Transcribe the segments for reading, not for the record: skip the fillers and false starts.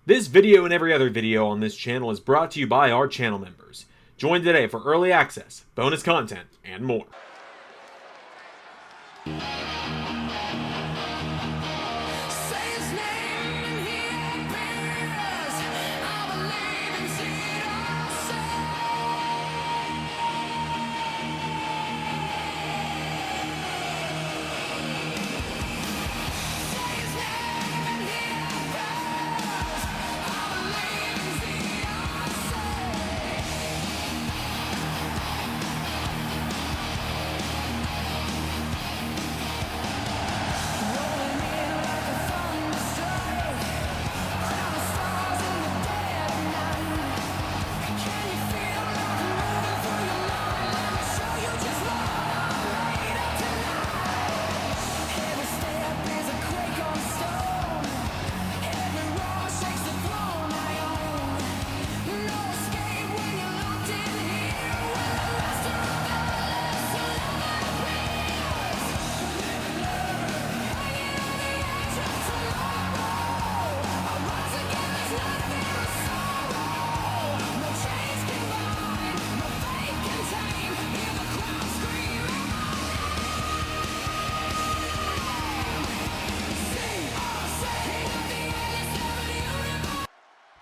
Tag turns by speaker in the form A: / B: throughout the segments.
A: This video and every other video on this channel is brought to you by our channel members. Join today for early access, bonus content, and more.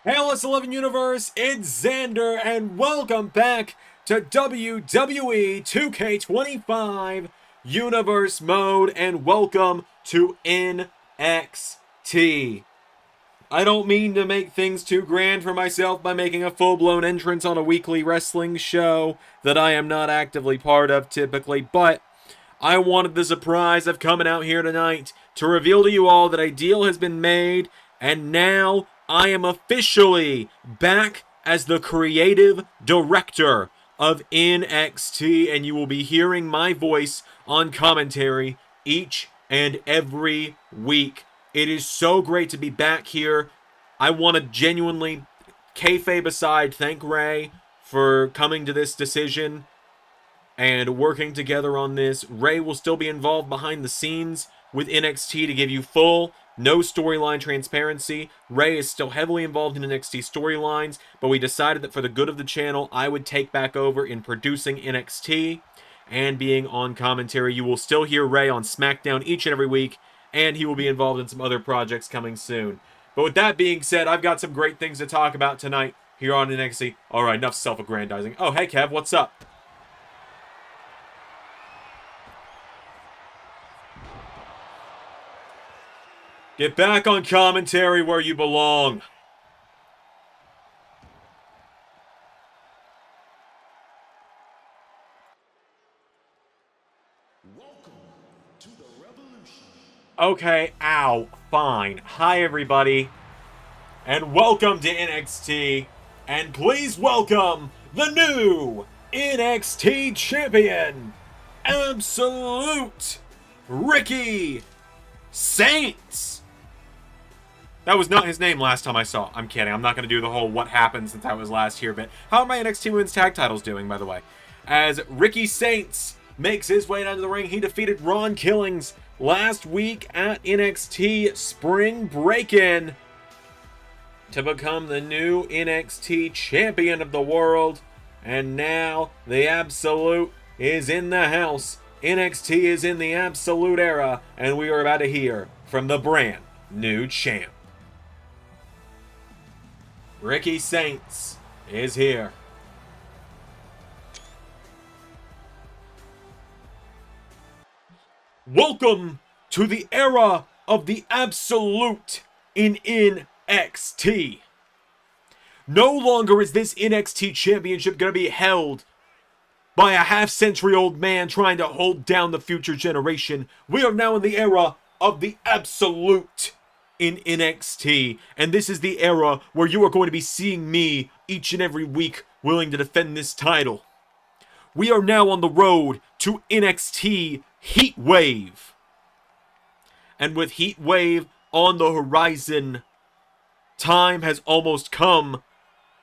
A: Hey LS11 Universe, it's Xander, and welcome back to WWE 2K25 Universe Mode, and welcome to NXT. I don't mean to make things too grand for myself by making a full-blown entrance on a weekly wrestling show that I am not actively part of typically, but I wanted the surprise of coming out here tonight to reveal to you all that a deal has been made, and now I am officially back as the creative director of NXT, and you will be hearing my voice on commentary each and every week. It is so great to be back here. I want to genuinely, kayfabe aside, thank Ray for coming to this decision and working together on this. Ray will still be involved behind the scenes with NXT to give you full, no storyline transparency. Ray is still heavily involved in NXT storylines, but we decided that for the good of the channel, I would take back over in producing NXT and being on commentary. You will still hear Ray on SmackDown each and every week, and he will be involved in some other projects coming soon. But with that being said, I've got some great things to talk about tonight here on NXT. Alright, enough self-aggrandizing. Oh, hey Kev, what's up? Get back on commentary where you belong.
B: Welcome to the revolution.
A: Okay, ow, fine. Hi everybody, and welcome to NXT, and please welcome the new NXT Champion, Absolute Ricky Saints. That was not his name last time I saw. I'm kidding. I'm not going to do the whole what happened since I was last here, but how are my NXT Women's Tag Titles doing, by the way? As Ricky Saints makes his way down to the ring, he defeated Ron Killings last week at NXT Spring Break-In to become the new NXT Champion of the world. And now the Absolute is in the house. NXT is in the Absolute era, and we are about to hear from the brand new champ. Ricky Saints is here. Welcome to the era of the Absolute in NXT. No longer is this NXT Championship going to be held by a half-century-old man trying to hold down the future generation. We are now in the era of the Absolute in NXT, and this is the era where you are going to be seeing me each and every week willing to defend this title. We are now on the road to NXT Heatwave, and with Heatwave on the horizon, time has almost come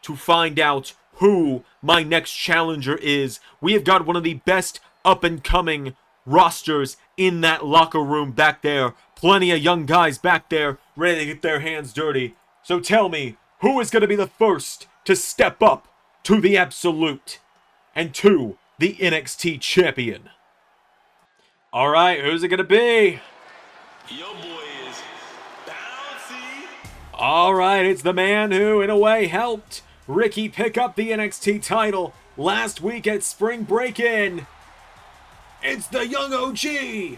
A: to find out who my next challenger is. We have got one of the best up-and-coming rosters in that locker room back there. Plenty of young guys back there ready to get their hands dirty. So tell me, who is going to be the first to step up to the Absolute and to the NXT Champion? Alright, who's it going to be?
B: Your boy is bouncy.
A: Alright, it's the man who, in a way, helped Ricky pick up the NXT title last week at Spring Break-In. It's the young OG,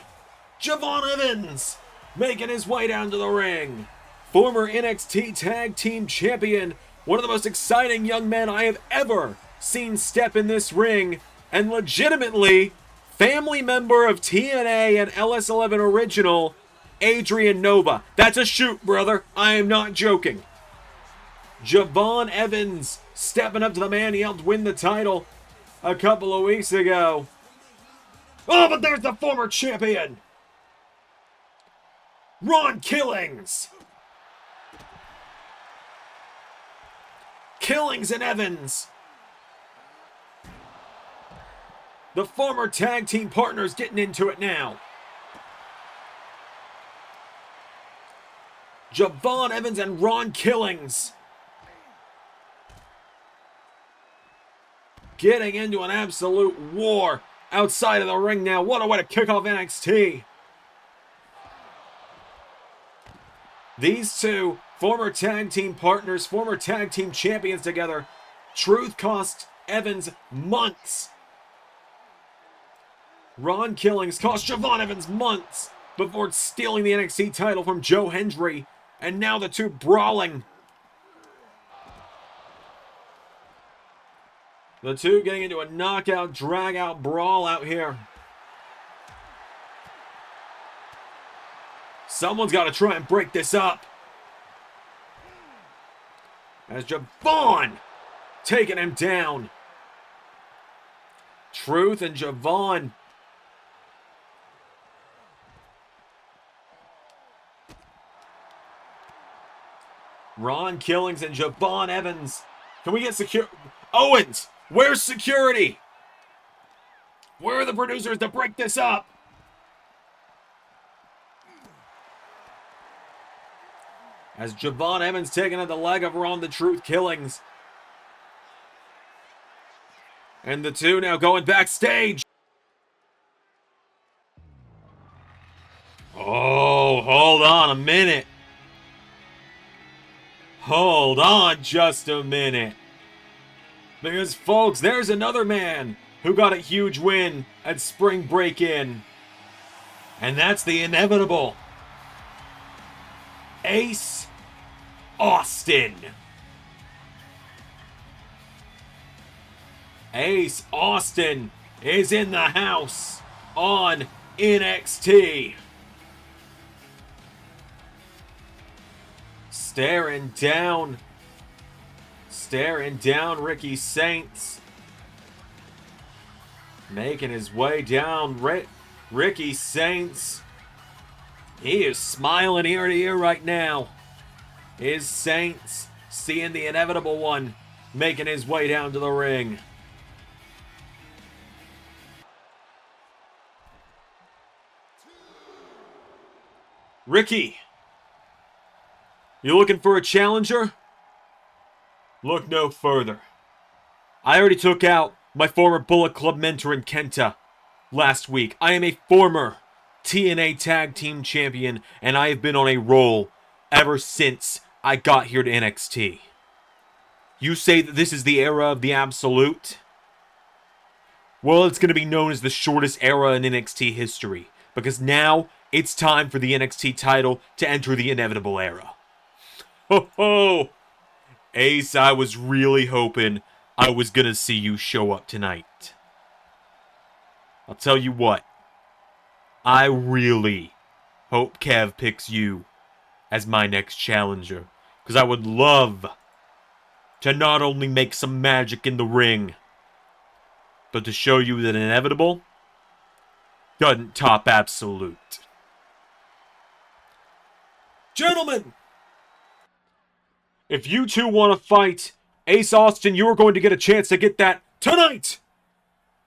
A: Javon Evans, making his way down to the ring. Former NXT Tag Team Champion, one of the most exciting young men I have ever seen step in this ring, and legitimately family member of TNA and LS11 Original, Adrian Nova. That's a shoot, brother. I am not joking. Javon Evans stepping up to the man he helped win the title a couple of weeks ago. Oh, but there's the former champion, Ron Killings. Killings and Evans, the former tag team partners, getting into it now. Javon Evans and Ron Killings getting into an absolute war outside of the ring now. What a way to kick off NXT. These two former tag team partners, former tag team champions together. Truth cost Evans months. Ron Killings cost Javon Evans months before stealing the NXT title from Joe Hendry. And now the two brawling. The two getting into a knockout, drag-out brawl out here. Someone's got to try and break this up. As Javon taking him down. Truth and Javon. Ron Killings and Javon Evans. Can we get secure? Owens, where's security? Where are the producers to break this up? As Javon Evans taking at the leg of Ron the Truth Killings. And the two now going backstage. Oh, hold on a minute. Hold on just a minute. Because, folks, there's another man who got a huge win at Spring Break-In. And that's the inevitable Ace Austin. Ace Austin is in the house on NXT. Staring down Ricky Saints. Making his way down Ricky Saints. He is smiling ear to ear right now. Is Saints seeing the inevitable one making his way down to the ring. Ricky, you looking for a challenger? Look no further. I already took out my former Bullet Club mentor in Kenta last week. I am a former TNA Tag Team Champion, and I have been on a roll ever since I got here to NXT. You say that this is the era of the Absolute? Well, it's going to be known as the shortest era in NXT history, because now it's time for the NXT title to enter the inevitable era. Ho ho! Ace, I was really hoping I was going to see you show up tonight. I'll tell you what. I really hope Kev picks you as my next challenger, because I would love to not only make some magic in the ring, but to show you that inevitable doesn't top Absolute. Gentlemen, if you two want to fight Ace Austin, you are going to get a chance to get that tonight.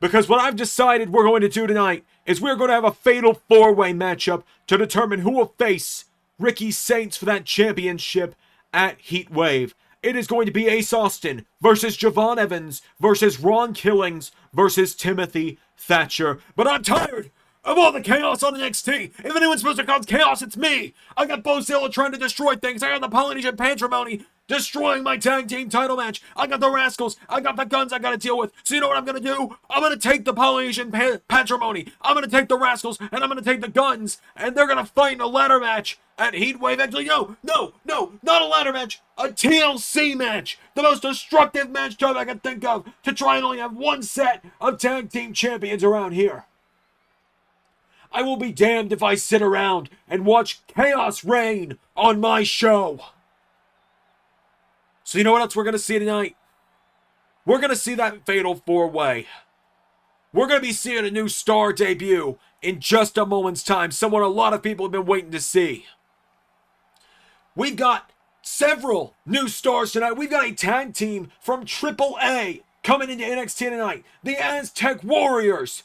A: Because what I've decided we're going to do tonight is we're going to have a fatal four-way matchup to determine who will face Ricky Saints for that championship at Heatwave. It is going to be Ace Austin versus Javon Evans versus Ron Killings versus Timothy Thatcher. But I'm tired of all the chaos on NXT. If anyone's supposed to cause chaos, it's me. I got Bozilla trying to destroy things. I got the Polynesian Patrimony destroying my tag team title match. I got the Rascals. I got the guns I gotta deal with. So you know what I'm gonna do? I'm gonna take the Polynesian Patrimony. I'm gonna take the Rascals, and I'm gonna take the guns, and they're gonna fight in a ladder match at Heatwave. Actually, no, not a ladder match. A TLC match. The most destructive match type I can think of to try and only have one set of tag team champions around here. I will be damned if I sit around and watch chaos reign on my show. So you know what else we're going to see tonight? We're going to see that Fatal 4-Way. We're going to be seeing a new star debut in just a moment's time. Someone a lot of people have been waiting to see. We've got several new stars tonight. We've got a tag team from AAA coming into NXT tonight. The Aztec Warriors.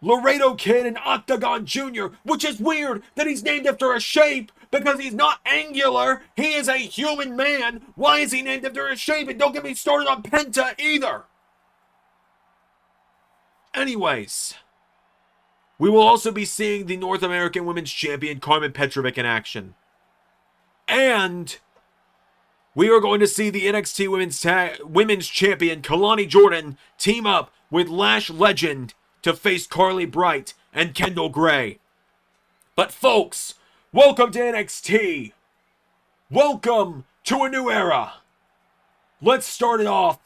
A: Laredo Kid and Octagon Jr., which is weird that he's named after a shape because he's not angular. He is a human man. Why is he named after a shape? And don't get me started on Penta either. Anyways, we will also be seeing the North American Women's Champion Carmen Petrovic in action. And we are going to see the NXT Women's Champion Kalani Jordan team up with Lash Legend to face Carly Bright and Kendall Gray. But folks, welcome to NXT. Welcome to a new era. Let's start it off.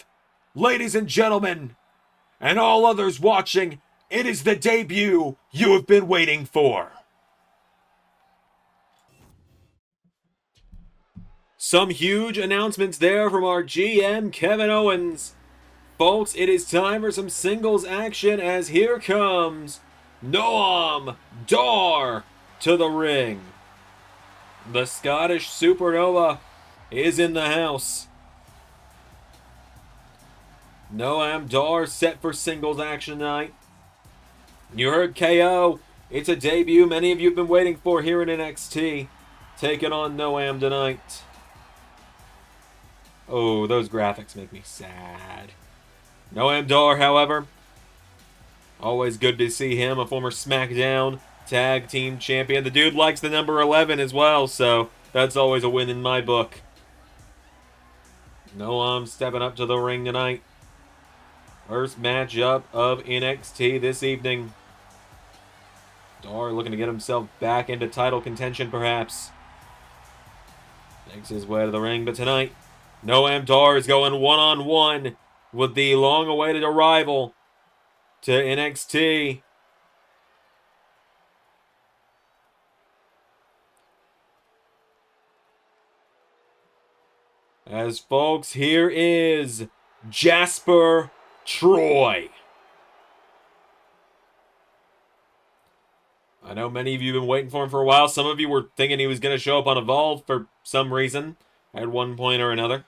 A: Ladies and gentlemen, and all others watching, it is the debut you have been waiting for. Some huge announcements there from our GM, Kevin Owens. Folks, it is time for some singles action as here comes Noam Dar to the ring. The Scottish Supernova is in the house. Noam Dar set for singles action tonight. You heard KO. It's a debut many of you have been waiting for here in NXT. Taking on Noam tonight. Oh, those graphics make me sad. Noam Dar, however, always good to see him, a former SmackDown Tag Team Champion. The dude likes the number 11 as well, so that's always a win in my book. Noam stepping up to the ring tonight. First matchup of NXT this evening. Dar looking to get himself back into title contention, perhaps. Makes his way to the ring, but tonight, Noam Dar is going one-on-one with the long-awaited arrival to NXT. As folks, here is Jasper Troy. I know many of you have been waiting for him for a while. Some of you were thinking he was going to show up on Evolve for some reason at one point or another.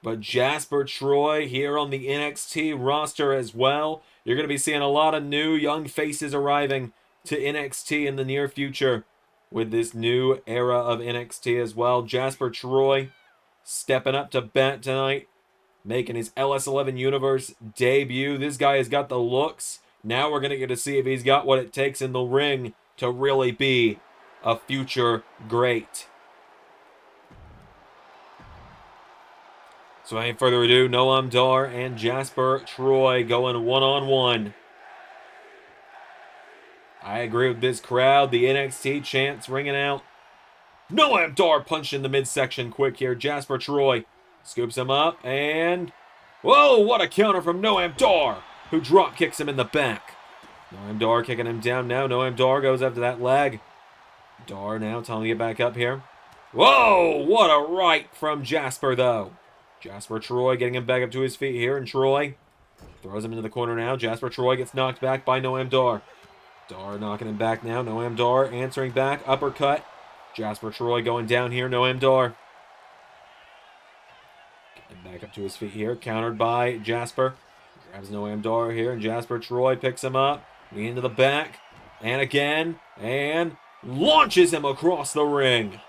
A: But Jasper Troy here on the NXT roster as well. You're going to be seeing a lot of new young faces arriving to NXT in the near future with this new era of NXT as well. Jasper Troy stepping up to bat tonight, making his LS11 Universe debut. This guy has got the looks. Now we're going to get to see if he's got what it takes in the ring to really be a future great. So without further ado, Noam Dar and Jasper Troy going one-on-one. I agree with this crowd. The NXT chants ringing out. Noam Dar punched in the midsection quick here. Jasper Troy scoops him up and... whoa, what a counter from Noam Dar, who drop kicks him in the back. Noam Dar kicking him down now. Noam Dar goes after that leg. Dar now telling him to get back up here. Whoa, what a right from Jasper, though. Jasper Troy getting him back up to his feet here, and Troy throws him into the corner now. Jasper Troy gets knocked back by Noam Dar. Dar knocking him back now. Noam Dar answering back. Uppercut. Jasper Troy going down here. Noam Dar getting back up to his feet here. Countered by Jasper. Grabs Noam Dar here, and Jasper Troy picks him up. Knee into the back. And again. And launches him across the ring.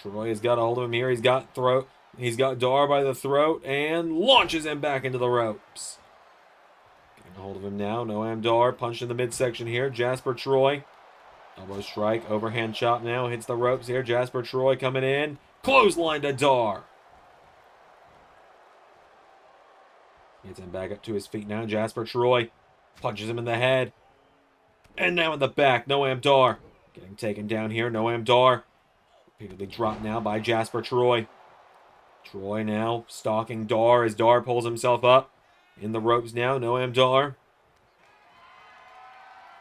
A: Troy has got a hold of him here. He's got Dar by the throat and launches him back into the ropes. Getting a hold of him now. Noam Dar punched in the midsection here. Jasper Troy. Elbow strike. Overhand chop now. Hits the ropes here. Jasper Troy coming in. Clothesline to Dar. Gets him back up to his feet now. Jasper Troy punches him in the head. And now in the back. Noam Dar getting taken down here. Noam Dar repeatedly dropped now by Jasper Troy. Troy now stalking Dar as Dar pulls himself up. In the ropes now. Noam Dar.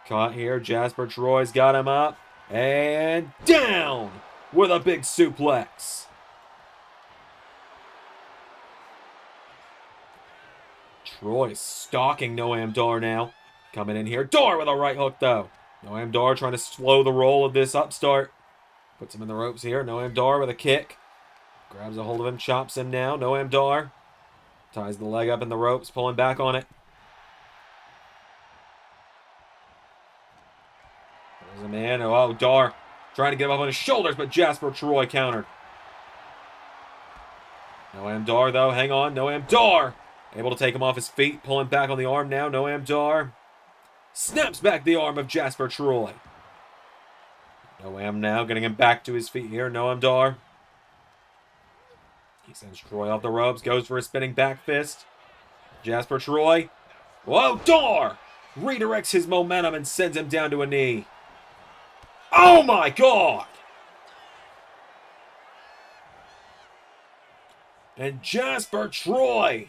A: Caught here. Jasper Troy's got him up. And down with a big suplex. Troy stalking Noam Dar now. Coming in here. Dar with a right hook, though. Noam Dar trying to slow the roll of this upstart. Puts him in the ropes here. Noam Dar with a kick. Grabs a hold of him. Chops him now. Noam Dar ties the leg up in the ropes. Pulling back on it. There's a man. Oh, Dar trying to get up on his shoulders, but Jasper Troy countered. Noam Dar, though. Hang on. Noam Dar able to take him off his feet. Pulling back on the arm now. Noam Dar snaps back the arm of Jasper Troy. Noam now getting him back to his feet here. Noam Dar. He sends Troy off the ropes. Goes for a spinning back fist. Jasper Troy. Whoa, Dar redirects his momentum and sends him down to a knee. Oh my God! And Jasper Troy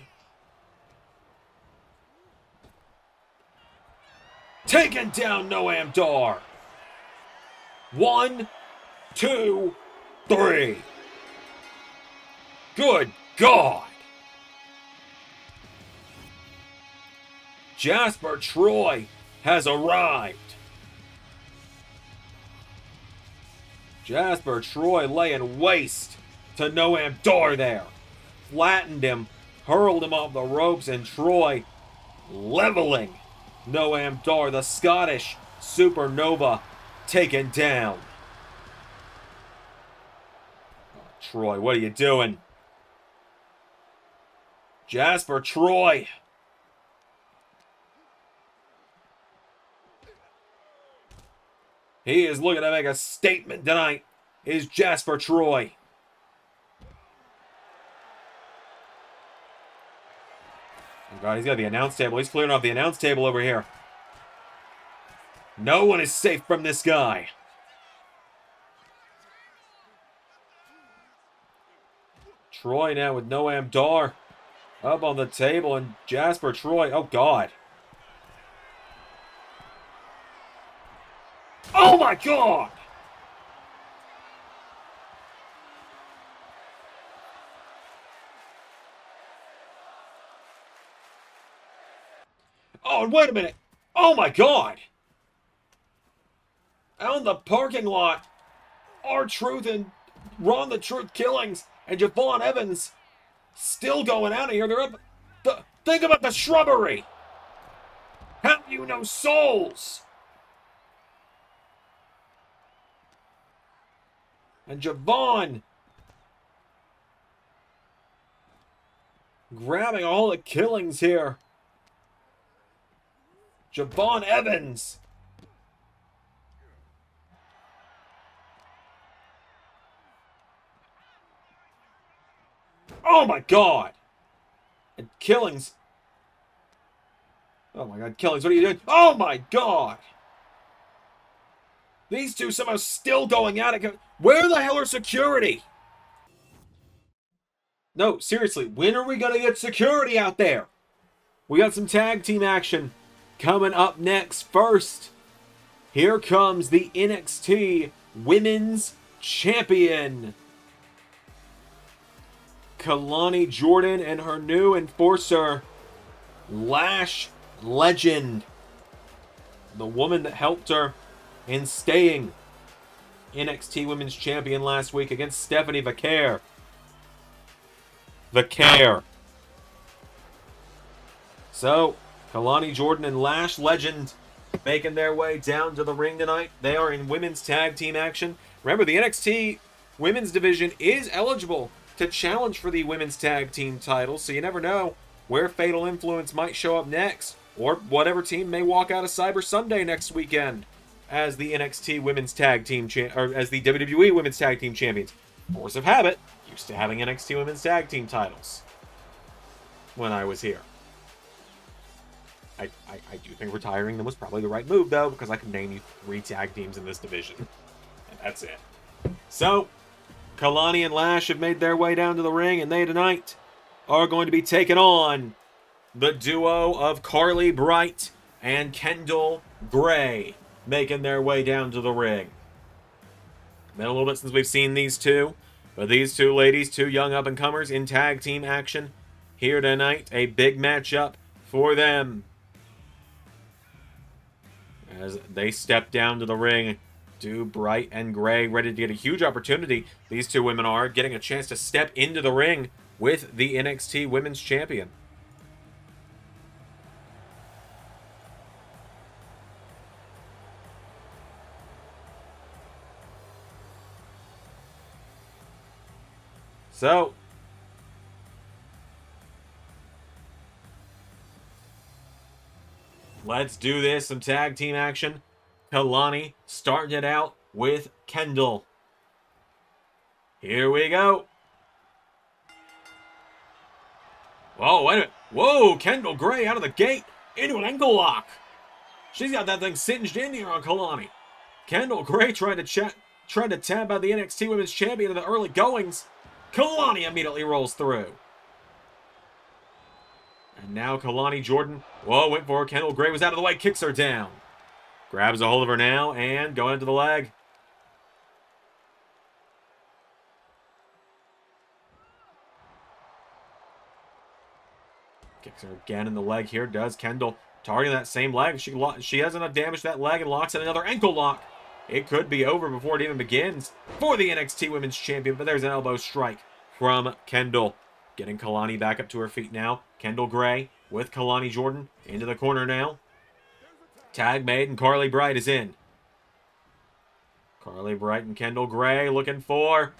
A: taking down Noam Dar. 1, 2, 3. Good God. Jasper Troy has arrived. Jasper Troy laying waste to Noam Dar there. Flattened him, hurled him off the ropes, and Troy leveling Noam Dar, the Scottish supernova, taken down. Oh, Troy, what are you doing? Jasper Troy. He is looking to make a statement tonight, is Jasper Troy. Oh God, he's got the announce table. He's clearing off the announce table over here. No one is safe from this guy. Troy now with Noam Dar up on the table, and Jasper Troy. Oh God. Oh my God! Oh, and wait a minute. Oh my God! Out in the parking lot, R-Truth and Ron the Truth Killings and Javon Evans still going out of here. They're up. Think about the shrubbery. Have you no souls? And Javon grabbing all the killings here. Javon Evans. Oh my God. And Killings. Oh my God, Killings, what are you doing? Oh my God. These two somehow still going at it. Where the hell are security? No, seriously, when are we going to get security out there? We got some tag team action coming up next. First, here comes the NXT Women's Champion, Kalani Jordan, and her new enforcer, Lash Legend. The woman that helped her in staying NXT Women's Champion last week against Stephanie Vaquer. So, Kalani Jordan and Lash Legend making their way down to the ring tonight. They are in women's tag team action. Remember, the NXT women's division is eligible to challenge for the women's tag team titles, so you never know where Fatal Influence might show up next, or whatever team may walk out of Cyber Sunday next weekend as the NXT Women's Tag Team or as the WWE Women's Tag Team Champions. Force of habit, used to having NXT Women's Tag Team titles when I was here. I do think retiring them was probably the right move, though, because I can name you 3 tag teams in this division. And that's it. So, Kalani and Lash have made their way down to the ring, and they tonight are going to be taking on the duo of Carly Bright and Kendall Gray, making their way down to the ring. Been a little bit since we've seen these two, but these two ladies, 2 young up-and-comers in tag team action here tonight. A big matchup for them as they step down to the ring. Do Bright and Gray ready to get a huge opportunity. These 2 women are getting a chance to step into the ring with the NXT Women's Champion. So, let's do this. Some tag team action. Kalani starting it out with Kendall. Here we go. Whoa, wait a minute. Whoa, Kendall Gray out of the gate into an ankle lock. She's got that thing singed in here on Kalani. Kendall Gray trying to tap out the NXT Women's Champion in the early goings. Kalani immediately rolls through. And now Kalani Jordan, went for her. Kendall Gray was out of the way, kicks her down. Grabs a hold of her now and going into the leg. Kicks her again in the leg here. Does Kendall targeting that same leg? She has enough damage to that leg and locks in another ankle lock. It could be over before it even begins for the NXT Women's Champion, but there's an elbow strike from Kendall. Getting Kalani back up to her feet now. Kendall Gray with Kalani Jordan into the corner now. Tag made and Carly Bright is in. Carly Bright and Kendall Gray looking for,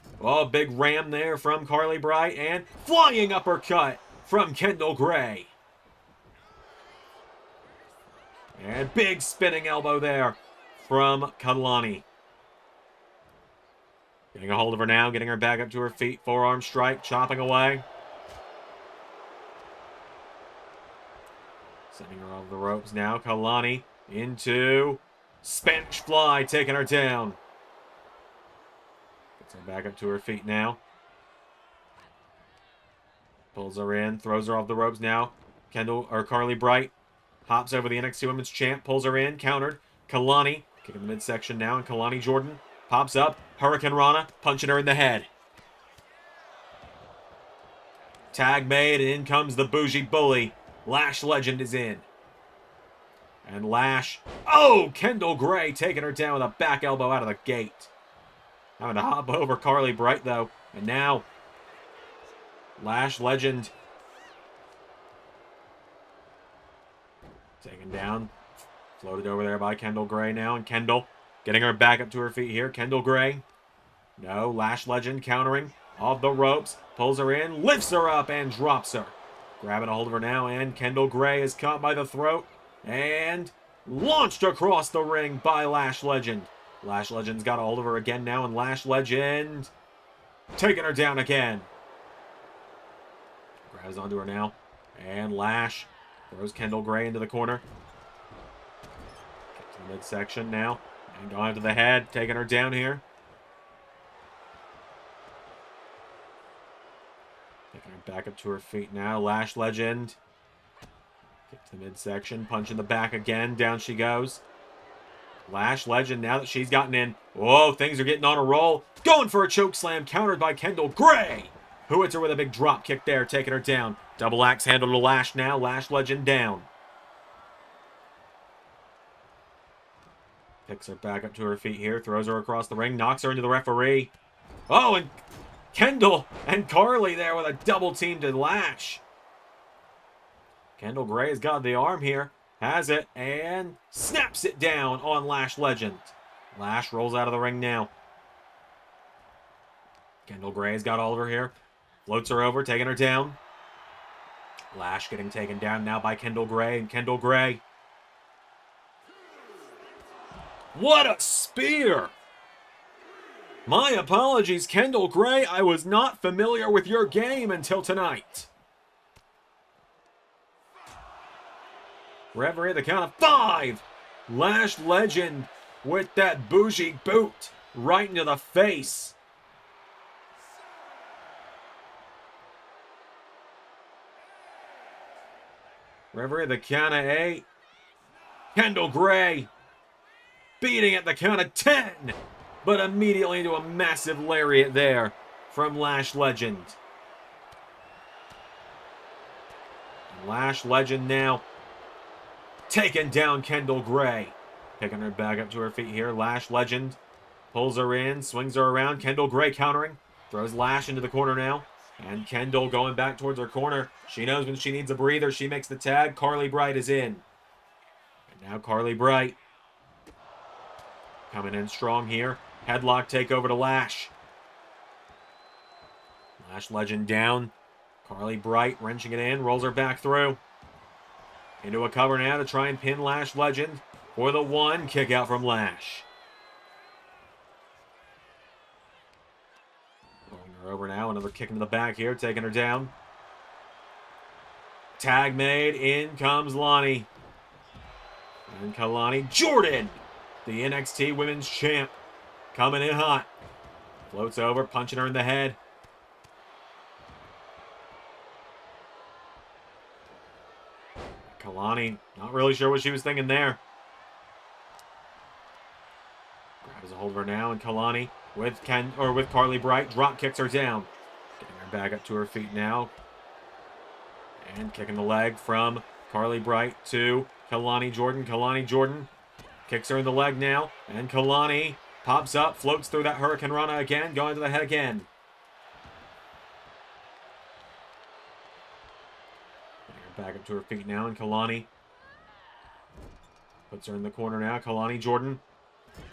A: big ram there from Carly Bright and flying uppercut from Kendall Gray. And big spinning elbow there from Kalani. Getting a hold of her now, getting her back up to her feet. Forearm strike, chopping away. Sending her off the ropes now. Kalani into Spanish Fly, taking her down. Gets her back up to her feet now. Pulls her in, throws her off the ropes now. Carly Bright hops over the NXT Women's Champ, pulls her in, countered. Kalani kicking the midsection now, and Kalani Jordan pops up. Hurricane Rana punching her in the head. Tag made, and in comes the bougie bully. Lash Legend is in. And Lash, Kendall Gray taking her down with a back elbow out of the gate. Having to hop over Carly Bright, though. And now, Lash Legend taken down. Floated over there by Kendall Gray now. And Kendall getting her back up to her feet here. Kendall Gray. No, Lash Legend countering off the ropes. Pulls her in, lifts her up, and drops her. Grabbing a hold of her now, and Kendall Gray is caught by the throat and launched across the ring by Lash Legend. Lash Legend's got a hold of her again now, and Lash Legend taking her down again. Grabs onto her now, and Lash throws Kendall Gray into the corner. Get to the midsection now, and going to the head, taking her down here. Taking her back up to her feet now. Lash Legend. Get to the midsection. Punch in the back again. Down she goes. Lash Legend, now that she's gotten in. Whoa, things are getting on a roll. Going for a choke slam. Countered by Kendall Gray, who hits her with a big drop kick there. Taking her down. Double axe handle to Lash now. Lash Legend down. Picks her back up to her feet here. Throws her across the ring. Knocks her into the referee. And Kendall and Carly there with a double team to Lash. Kendall Gray has got the arm here. Has it and snaps it down on Lash Legend. Lash rolls out of the ring now. Kendall Gray's got Oliver here. Floats her over, taking her down. Lash getting taken down now by Kendall Gray. And Kendall Gray. What a spear! My apologies, Kendall Gray. I was not familiar with your game until tonight. Referee at the count of 5. Lash Legend with that bougie boot right into the face. Referee at the count of 8. Kendall Gray beating at the count of 10. But immediately into a massive lariat there from Lash Legend. Lash Legend now taking down Kendall Gray. Picking her back up to her feet here. Lash Legend pulls her in, swings her around. Kendall Gray countering. Throws Lash into the corner now. And Kendall going back towards her corner. She knows when she needs a breather. She makes the tag. Carly Bright is in. And now Carly Bright coming in strong here. Headlock takeover to Lash. Lash Legend down. Carly Bright wrenching it in. Rolls her back through. Into a cover now to try and pin Lash Legend. For the 1. Kick out from Lash. Rolling her over now. Another kick into the back here. Taking her down. Tag made. In comes Lonnie. And Kalani Jordan, the NXT Women's Champ, coming in hot. Floats over, punching her in the head. Kalani, not really sure what she was thinking there. Grabs a hold of her now, and Kalani with Carly Bright drop kicks her down. Getting her back up to her feet now. And kicking the leg from Carly Bright to Kalani Jordan. Kalani Jordan kicks her in the leg now. And Kalani pops up, floats through that Hurricane Rana again, going to the head again. Getting her back up to her feet now, and Kalani puts her in the corner now. Kalani Jordan,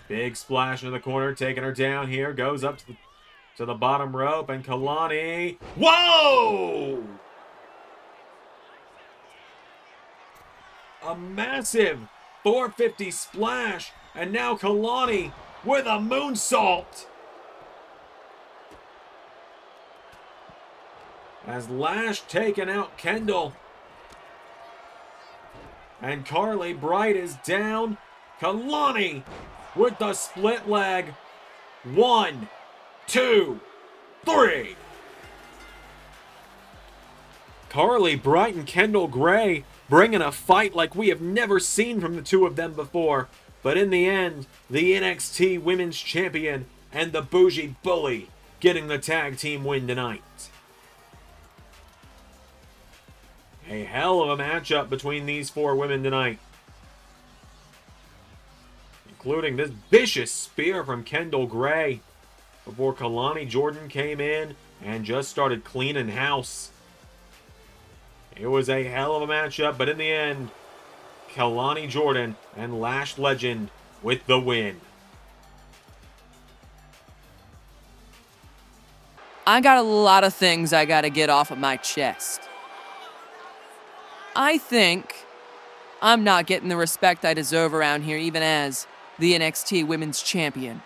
A: big splash into the corner, taking her down here. Goes up to the bottom rope, and Kalani, whoa! A massive 450 splash, and now Kalani with a moonsault. As Lash taking out Kendall. And Carly Bright is down. Kalani with the split leg. 1, 2, 3. Carly Bright and Kendall Gray bringing a fight like we have never seen from the two of them before. But in the end, the NXT Women's Champion and the Bougie Bully getting the tag team win tonight. A hell of a matchup between these 4 women tonight. Including this vicious spear from Kendall Gray before Kalani Jordan came in and just started cleaning house. It was a hell of a matchup, but in the end, Kalani Jordan and Lash Legend with the win.
C: I got a lot of things I gotta get off of my chest. I think I'm not getting the respect I deserve around here, even as the NXT Women's Champion.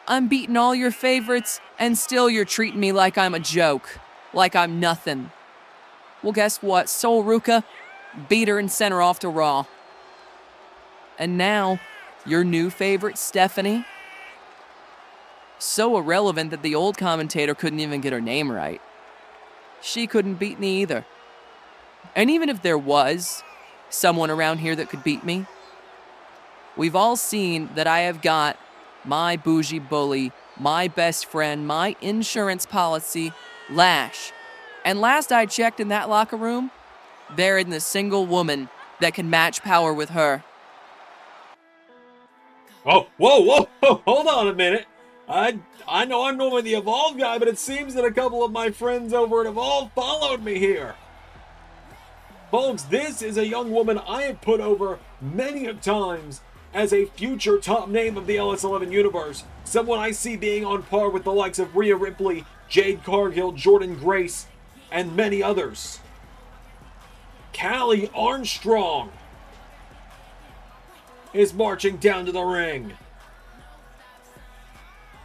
C: I'm beating all your favorites, and still you're treating me like I'm a joke, like I'm nothing. Well, guess what? Sol Ruka beat her and sent her off to Raw. And now, your new favorite, Stephanie? So irrelevant that the old commentator couldn't even get her name right. She couldn't beat me either. And even if there was someone around here that could beat me, we've all seen that I have got my bougie bully, my best friend, my insurance policy, Lash. And last I checked in that locker room, there isn't a single woman that can match power with her.
A: Oh, whoa, hold on a minute. I know I'm normally the Evolve guy, but it seems that a couple of my friends over at Evolve followed me here. Folks, this is a young woman I have put over many of times as a future top name of the LS11 universe. someone I see being on par with the likes of Rhea Ripley, Jade Cargill, Jordynne Grace, and many others. Cali Armstrong is marching down to the ring.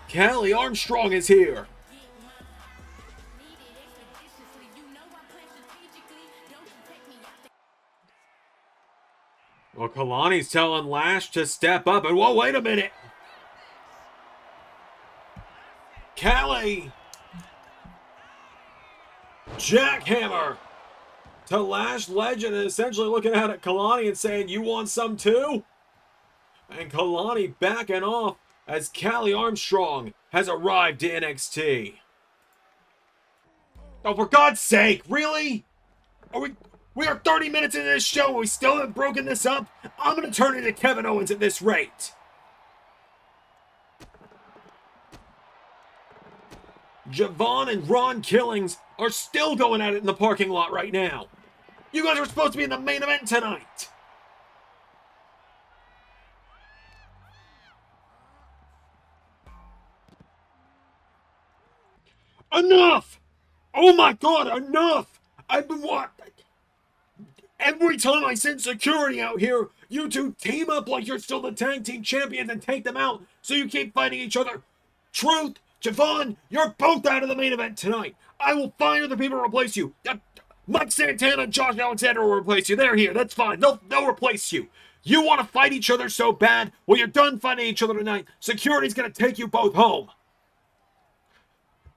A: Cali Armstrong is here. Well, Kalani's telling Lash to step up, and whoa, wait a minute. Cali. Jackhammer to Lash Legend, and essentially looking out at Kalani and saying, you want some too? And Kalani backing off as Cali Armstrong has arrived to NXT. Oh, for God's sake, really? We are 30 minutes into this show and we still haven't broken this up? I'm going to turn into Kevin Owens at this rate. Javon and Ron Killings are still going at it in the parking lot right now. You guys are supposed to be in the main event tonight. Enough! Oh my God, enough! I've been every time I send security out here, you two team up like you're still the tag team champions and take them out, so you keep fighting each other. Truth, Javon, you're both out of the main event tonight. I will find other people to replace you. Mike Santana and Josh Alexander will replace you. They're here. That's fine. They'll replace you. You want to fight each other so bad? Well, you're done fighting each other tonight. Security's going to take you both home.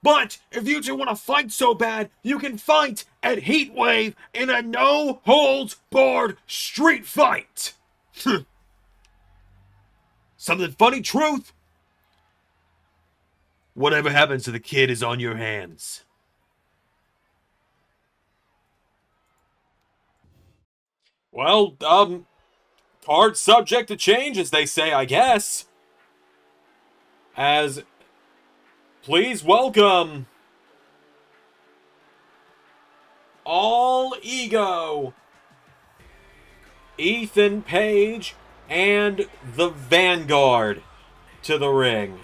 A: But if you two want to fight so bad, you can fight at Heatwave in a no-holds-barred street fight. Something funny, Truth? Whatever happens to the kid is on your hands. Well, card subject to change, as they say, I guess. As... Please welcome All Ego, Ethan Page, and the Vanguard to the ring.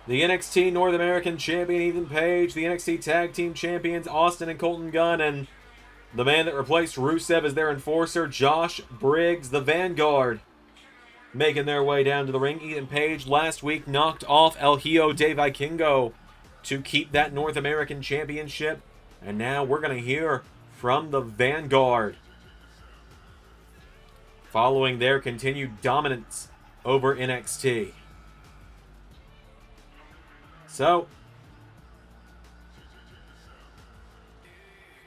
A: The NXT North American Champion Ethan Page, the NXT Tag Team Champions Austin and Colton Gunn, and the man that replaced Rusev as their enforcer, Josh Briggs, the Vanguard, making their way down to the ring. Ethan Page last week knocked off El Hijo de Vikingo to keep that North American Championship. And now we're going to hear from the Vanguard following their continued dominance over NXT. So,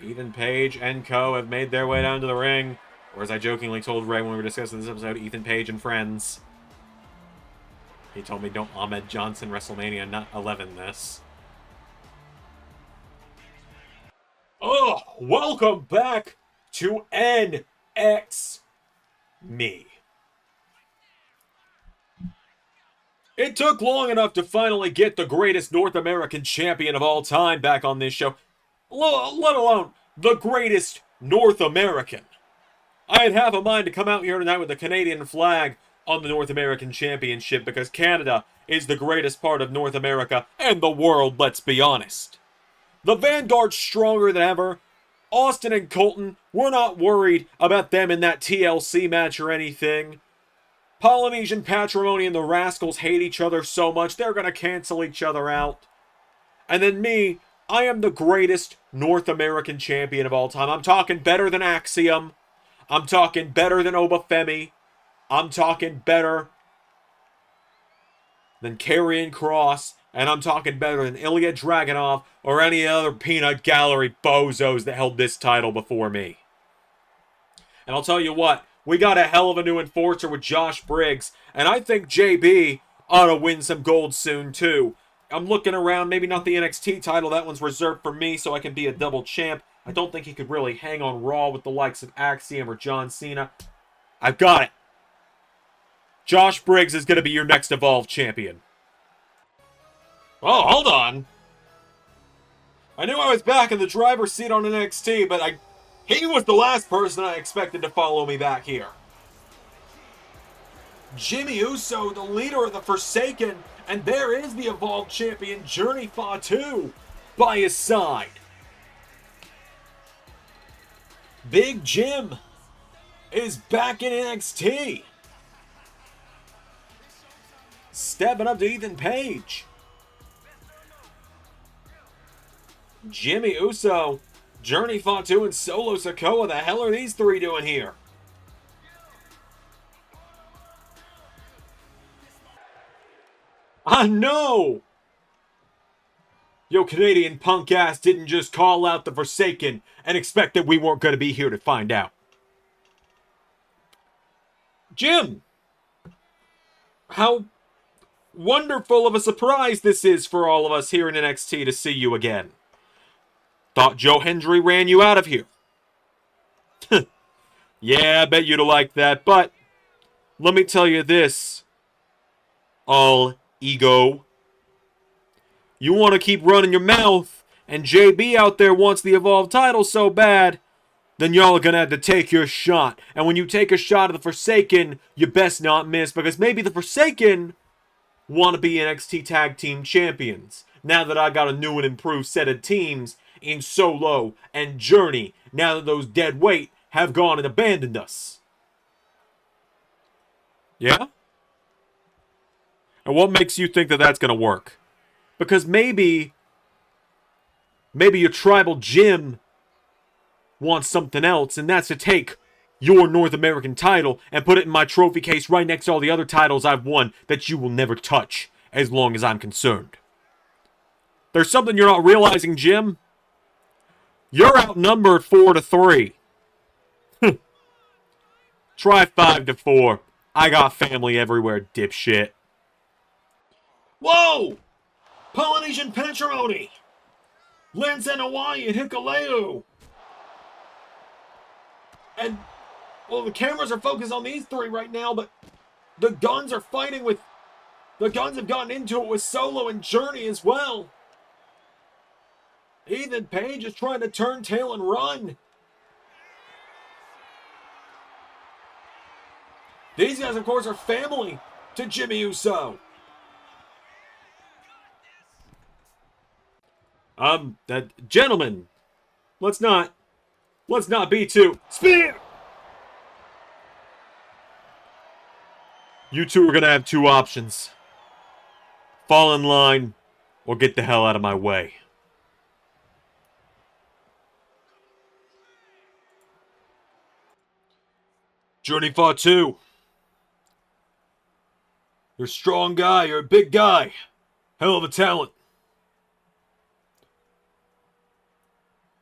A: Ethan Page and co. have made their way down to the ring. Or as I jokingly told Ray when we were discussing this episode, Ethan Page and friends. He told me, don't Ahmed Johnson WrestleMania not 11 this. Oh, welcome back to NX Me. It took long enough to finally get the greatest North American champion of all time back on this show, let alone the greatest North American. I had half a mind to come out here tonight with the Canadian flag on the North American Championship because Canada is the greatest part of North America and the world, let's be honest. The Vanguard's stronger than ever. Austin and Colton, we're not worried about them in that TLC match or anything. Polynesian Patrimony and the Rascals hate each other so much, they're going to cancel each other out. And then me, I am the greatest North American champion of all time. I'm talking better than Axiom. I'm talking better than Obafemi. I'm talking better than Karrion Kross. And I'm talking better than Ilya Dragunov or any other peanut gallery bozos that held this title before me. And I'll tell you what, we got a hell of a new enforcer with Josh Briggs. And I think JB ought to win some gold soon too. I'm looking around, maybe not the NXT title. That one's reserved for me so I can be a double champ. I don't think he could really hang on Raw with the likes of Axiom or John Cena. I've got it. Josh Briggs is going to be your next Evolve champion. Oh, hold on. I knew I was back in the driver's seat on NXT, but he was the last person I expected to follow me back here. Jimmy Uso, the leader of the Forsaken, and there is the Evolved Champion, Journey Fatu, by his side. Big Jim is back in NXT. Stepping up to Ethan Page. Jimmy Uso, Journey Fatu, and Solo Sikoa. The hell are these three doing here? I know! Yo, Canadian punk ass didn't just call out the Forsaken and expect that we weren't going to be here to find out. Jim! How wonderful of a surprise this is for all of us here in NXT to see you again. Thought Joe Hendry ran you out of here. Yeah, I bet you'd have liked that, but let me tell you this. All ego. You want to keep running your mouth, and JB out there wants the Evolved title so bad, then y'all are going to have to take your shot. And when you take a shot at the Forsaken, you best not miss, because maybe the Forsaken want to be NXT Tag Team Champions. Now that I got a new and improved set of teams in Solo and Journey, now that those dead weight have gone and abandoned us. Yeah? And what makes you think that that's going to work? Because maybe your tribal Jim wants something else, and that's to take your North American title and put it in my trophy case right next to all the other titles I've won that you will never touch as long as I'm concerned. There's something you're not realizing, Jim. You're outnumbered 4-3. Try 5-4. I got family everywhere, dipshit. Whoa! Polynesian Patrimony! Lance and Hawaii and Hikuleo! And, well, the cameras are focused on these three right now, but the Guns are fighting with... The Guns have gotten into it with Solo and Journey as well. Ethan Page is trying to turn tail and run. These guys, of course, are family to Jimmy Uso. Gentlemen, let's not be too... Spear! You two are gonna have two options. Fall in line, or get the hell out of my way. Journey Fatu. You're a strong guy, you're a big guy. Hell of a talent.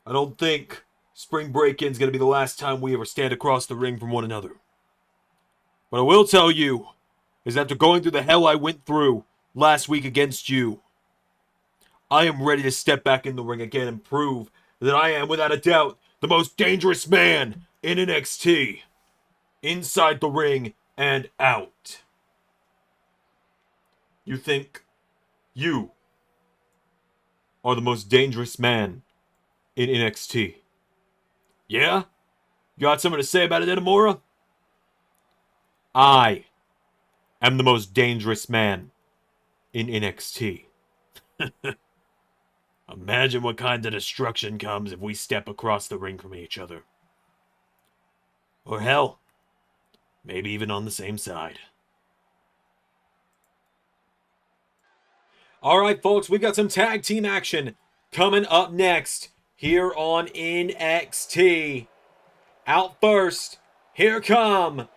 A: I don't think Spring Break-In's gonna be the last time we ever stand across the ring from one another. What I will tell you is after going through the hell I went through last week against you, I am ready to step back in the ring again and prove that I am, without a doubt, the most dangerous man in NXT. Inside the ring and out. You think you are the most dangerous man in NXT? Yeah? You got something to say about it, Edamura? I am the most dangerous man in NXT. Imagine what kind of destruction comes if we step across the ring from each other. Or hell, maybe even on the same side. Alright, folks, we got some tag team action coming up next here on NXT. Out first, here come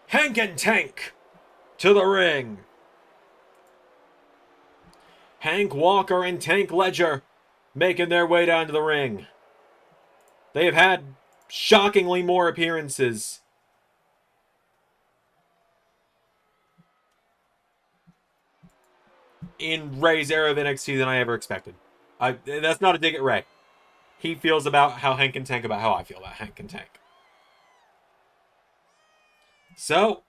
A: Hank and Tank to the ring. Hank Walker and Tank Ledger making their way down to the ring. They have had shockingly more appearances in Ray's era of NXT than I ever expected. That's not a dig at Ray. He feels about how Hank and Tank about how I feel about Hank and Tank. So,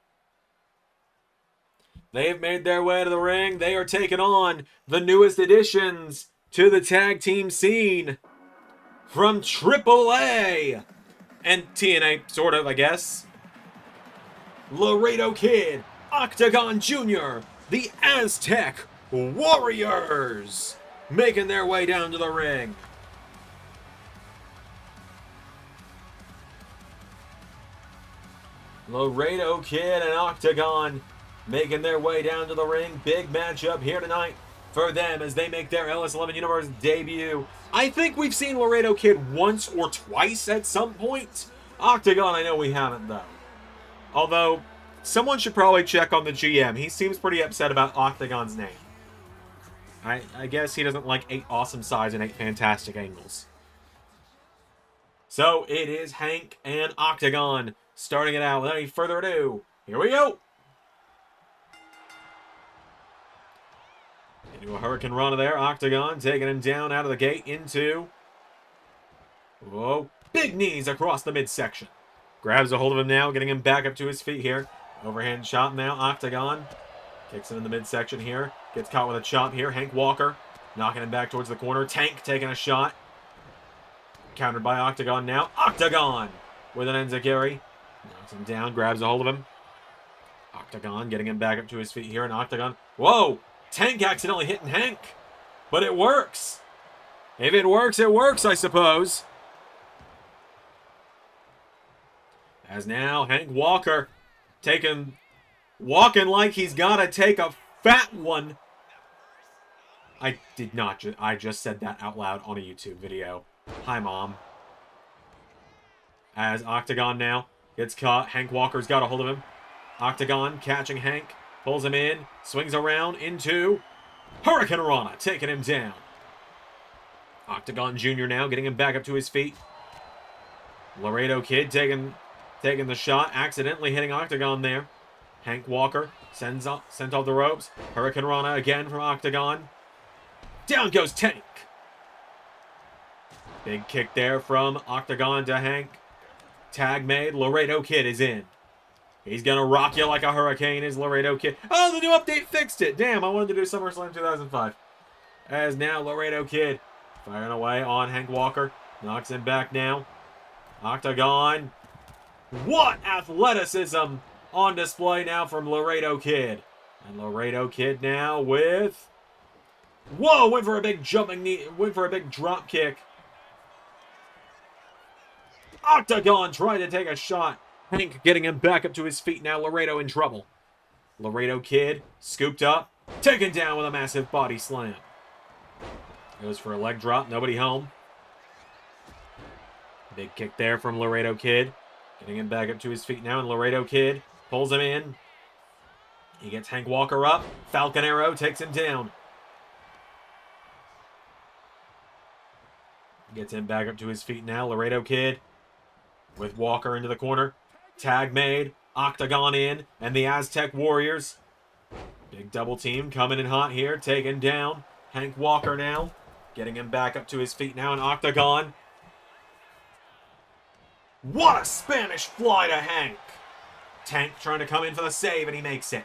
A: they have made their way to the ring. They are taking on the newest additions to the tag team scene from AAA and TNA, sort of, I guess. Laredo Kid Octagon Jr., the Aztec Warriors, making their way down to the ring. Laredo Kid and Octagon making their way down to the ring. Big matchup here tonight for them as they make their LS11 Universe debut. I think we've seen Laredo Kid once or twice at some point. Octagon, I know we haven't, though. Although, someone should probably check on the GM. He seems pretty upset about Octagon's name. I guess he doesn't like 8 awesome sides and 8 fantastic angles. So, it is Hank and Octagon starting it out without any further ado. Here we go! Into a Hurricane Rana there. Octagon taking him down out of the gate into... Whoa. Big knees across the midsection. Grabs a hold of him now, getting him back up to his feet here. Overhand chop now. Octagon kicks him in the midsection here. Gets caught with a chop here. Hank Walker knocking him back towards the corner. Tank taking a shot. Countered by Octagon now. Octagon with an enziguri. Knocks him down, grabs a hold of him. Octagon getting him back up to his feet here, and Octagon... Whoa! Tank accidentally hitting Hank. But it works. If it works, it works, I suppose. As now, Hank Walker walking like he's got to take a fat one. I did not. I just said that out loud on a YouTube video. Hi, Mom. As Octagon now gets caught. Hank Walker's got a hold of him. Octagon catching Hank. Pulls him in. Swings around into Hurricane Rana. Taking him down. Octagon Jr. now getting him back up to his feet. Laredo Kid taking the shot. Accidentally hitting Octagon there. Hank Walker sent off the ropes. Hurricane Rana again from Octagon. Down goes Tank. Big kick there from Octagon to Hank. Tag made. Laredo Kid is in. He's going to rock you like a hurricane, is Laredo Kid. Oh, the new update fixed it. Damn, I wanted to do SummerSlam 2005. As now Laredo Kid firing away on Hank Walker. Knocks him back now. Octagon. What athleticism on display now from Laredo Kid. And Laredo Kid now with... Whoa, went for a big jumping knee. Went for a big drop kick. Octagon tried to take a shot. Hank getting him back up to his feet now. Laredo in trouble. Laredo Kid scooped up. Taken down with a massive body slam. Goes for a leg drop. Nobody home. Big kick there from Laredo Kid. Getting him back up to his feet now. And Laredo Kid pulls him in. He gets Hank Walker up. Falcon Arrow takes him down. Gets him back up to his feet now. Laredo Kid with Walker into the corner. Tag made. Octagon in. And the Aztec Warriors. Big double team coming in hot here. Taken down. Hank Walker now. Getting him back up to his feet now. And Octagon. What a Spanish fly to Hank. Tank trying to come in for the save, and he makes it.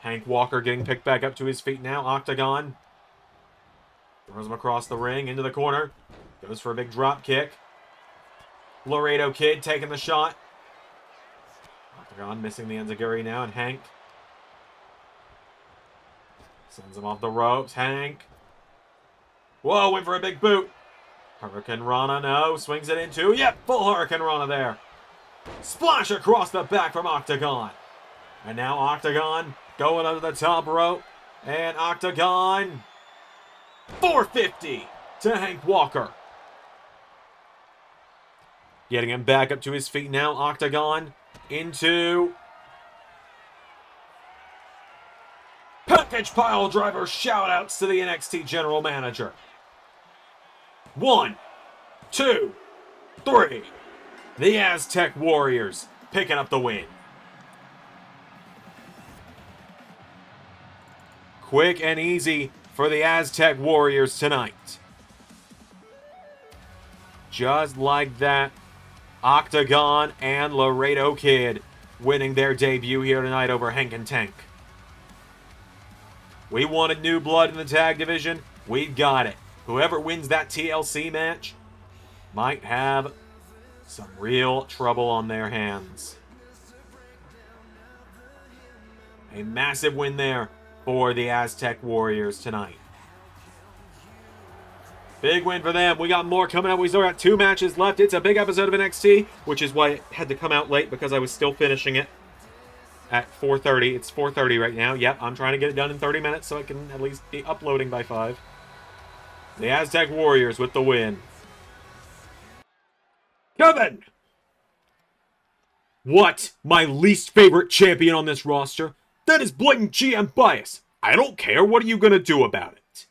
A: Hank Walker getting picked back up to his feet now. Octagon throws him across the ring into the corner. Goes for a big drop kick. Laredo Kid taking the shot. Octagon missing the enziguri now, and Hank sends him off the ropes. Hank. Whoa, went for a big boot. Hurricane Rana, no. Swings it into. Yep, full Hurricane Rana there. Splash across the back from Octagon. And now Octagon going under the top rope. And Octagon. 450 to Hank Walker. Getting him back up to his feet now. Octagon into package pile driver. Shout outs to the NXT general manager. 1, 2, 3. The Aztec Warriors picking up the win. Quick and easy for the Aztec Warriors tonight. Just like that, Octagon and Laredo Kid winning their debut here tonight over Hank and Tank. We wanted new blood in the tag division. We've got it. Whoever wins that TLC match might have some real trouble on their hands. A massive win there for the Aztec Warriors tonight. Big win for them. We got more coming up. We still got 2 matches left. It's a big episode of NXT, which is why it had to come out late, because I was still finishing it at 4:30. It's 4:30 right now. Yep, I'm trying to get it done in 30 minutes so I can at least be uploading by 5. The Aztec Warriors with the win. Kevin! What? My least favorite champion on this roster? That is blatant GM bias. I don't care. What are you going to do about it?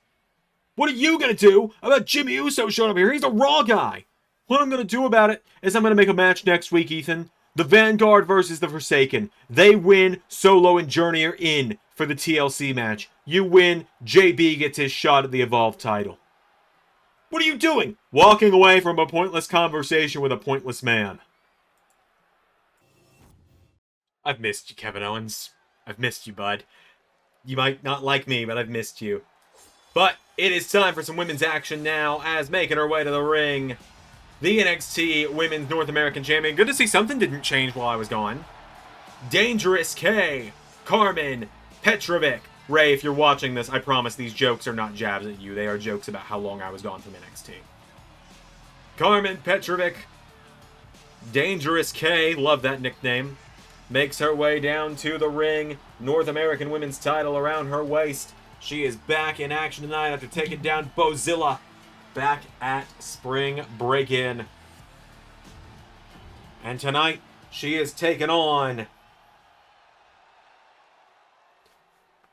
A: What are you going to do about Jimmy Uso showing up here? He's a Raw guy. What I'm going to do about it is I'm going to make a match next week, Ethan. The Vanguard versus the Forsaken. They win, Solo and Journey are in for the TLC match. You win, JB gets his shot at the Evolve title. What are you doing? Walking away from a pointless conversation with a pointless man. I've missed you, Kevin Owens. I've missed you, bud. You might not like me, but I've missed you. But it is time for some women's action now, as making her way to the ring, the NXT Women's North American Champion. Good to see something didn't change while I was gone. Dangerous K, Carmen, Petrovic. Ray, if you're watching this, I promise these jokes are not jabs at you. They are jokes about how long I was gone from NXT. Carmen, Petrovic, Dangerous K, love that nickname, makes her way down to the ring. North American Women's title around her waist. She is back in action tonight after taking down Bozilla back at Spring Break-In. And tonight, she is taking on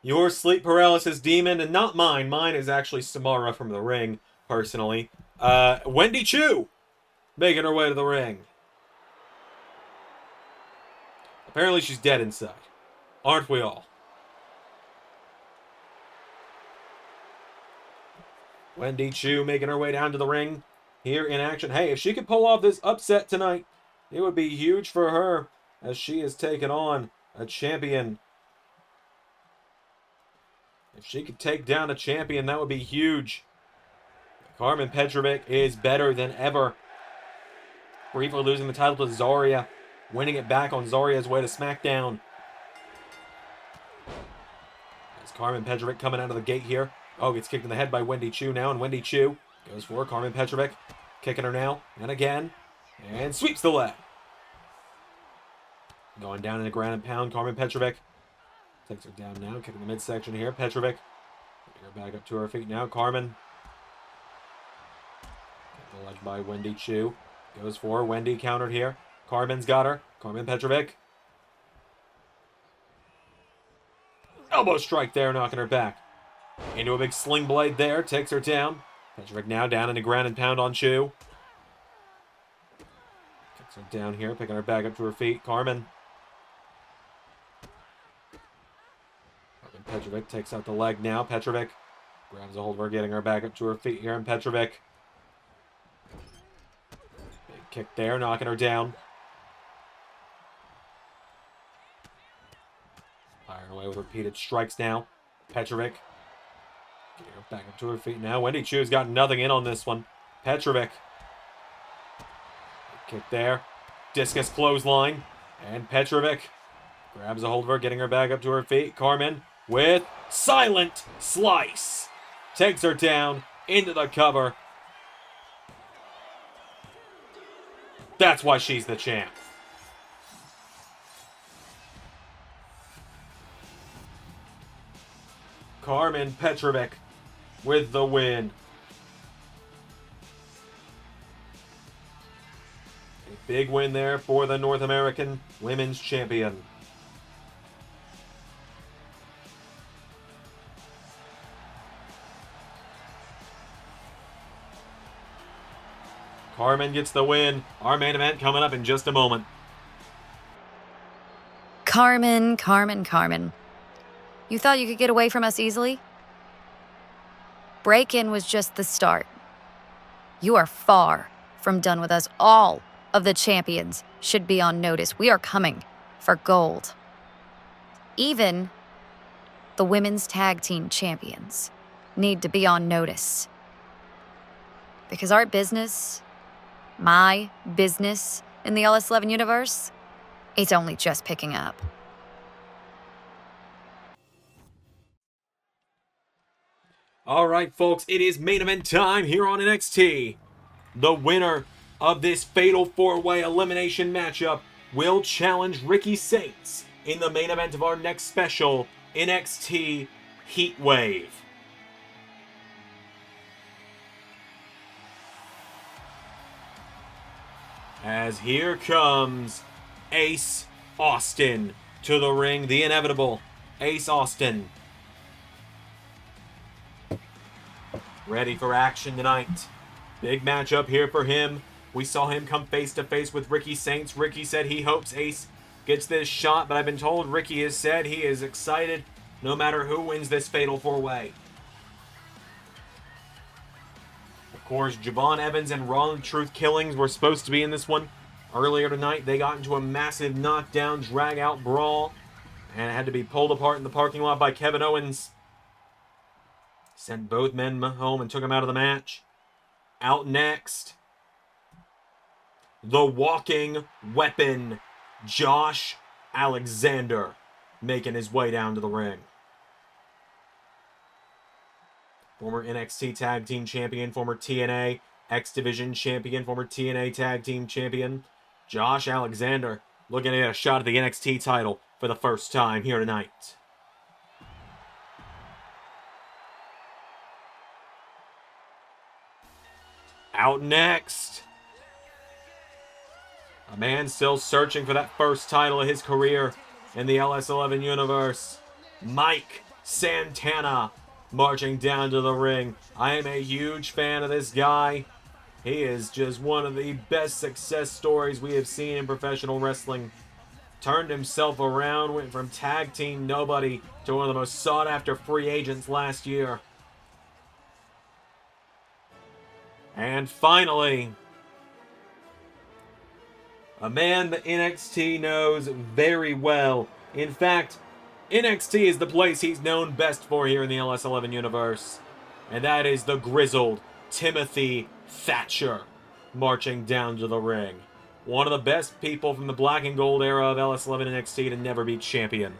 A: your sleep paralysis demon, and not mine. Mine is actually Samara from the ring, personally. Wendy Chu making her way to the ring. Apparently she's dead inside. Aren't we all? Wendy Chu making her way down to the ring here in action. Hey, if she could pull off this upset tonight, it would be huge for her, as she is taking on a champion. If she could take down a champion, that would be huge. Carmen Petrovic is better than ever. Briefly losing the title to Zarya, winning it back on Zarya's way to SmackDown. As Carmen Petrovic coming out of the gate here. Oh, gets kicked in the head by Wendy Chu now, and Wendy Chu goes for Carmen Petrovic. Kicking her now, and again, and sweeps the leg. Going down in a ground and pound, Carmen Petrovic takes her down now, kicking the midsection here. Petrovic, getting her back up to her feet now. Carmen, the leg by Wendy Chu, goes for her. Wendy countered here. Carmen's got her. Carmen Petrovic. Elbow strike there, knocking her back. Into a big sling blade there, takes her down. Petrovic now down in the ground and pound on Chu. Kicks her down here, picking her back up to her feet. Carmen. Petrovic takes out the leg now. Petrovic grabs a hold of her, getting her back up to her feet here. And Petrovic. Big kick there, knocking her down. Firing away with repeated strikes now. Petrovic. Getting her back up to her feet now. Wendy Chu's got nothing in on this one. Petrovic. Kick there. Discus clothesline. And Petrovic grabs a hold of her, getting her back up to her feet. Carmen with silent slice. Takes her down into the cover. That's why she's the champ. Carmen Petrovic with the win. A big win there for the North American Women's Champion. Carmen gets the win. Our main event coming up in just a moment.
D: Carmen. You thought you could get away from us easily? Break-In was just the start. You are far from done with us. All of the champions should be on notice. We are coming for gold. Even the women's tag team champions need to be on notice. Because our business, my business in the LS11 universe, it's only just picking up.
A: All right, folks, it is main event time here on NXT. The winner of this Fatal 4-Way Elimination matchup will challenge Ricky Saints in the main event of our next special, NXT Heatwave. As here comes Ace Austin to the ring, the inevitable Ace Austin. Ready for action tonight. Big matchup here for him. We saw him come face to face with Ricky Saints. Ricky said he hopes Ace gets this shot, but I've been told Ricky has said he is excited no matter who wins this Fatal 4-Way. Of course, Javon Evans and Ron Truth Killings were supposed to be in this one. Earlier tonight, they got into a massive knockdown, drag-out brawl, and it had to be pulled apart in the parking lot by Kevin Owens. Sent both men home and took them out of the match. Out next, the walking weapon, Josh Alexander, making his way down to the ring. Former NXT Tag Team Champion, former TNA X Division Champion, former TNA Tag Team Champion, Josh Alexander looking to get a shot at the NXT title for the first time here tonight. Out next, a man still searching for that first title of his career in the LS11 universe, Mike Santana, marching down to the ring. I am a huge fan of this guy. He is just one of the best success stories we have seen in professional wrestling. Turned himself around, went from tag team nobody to one of the most sought after free agents last year. And finally, a man that NXT knows very well. In fact, NXT is the place he's known best for here in the LS11 universe. And that is the grizzled Timothy Thatcher, marching down to the ring. One of the best people from the black and gold era of LS11 NXT to never be champion.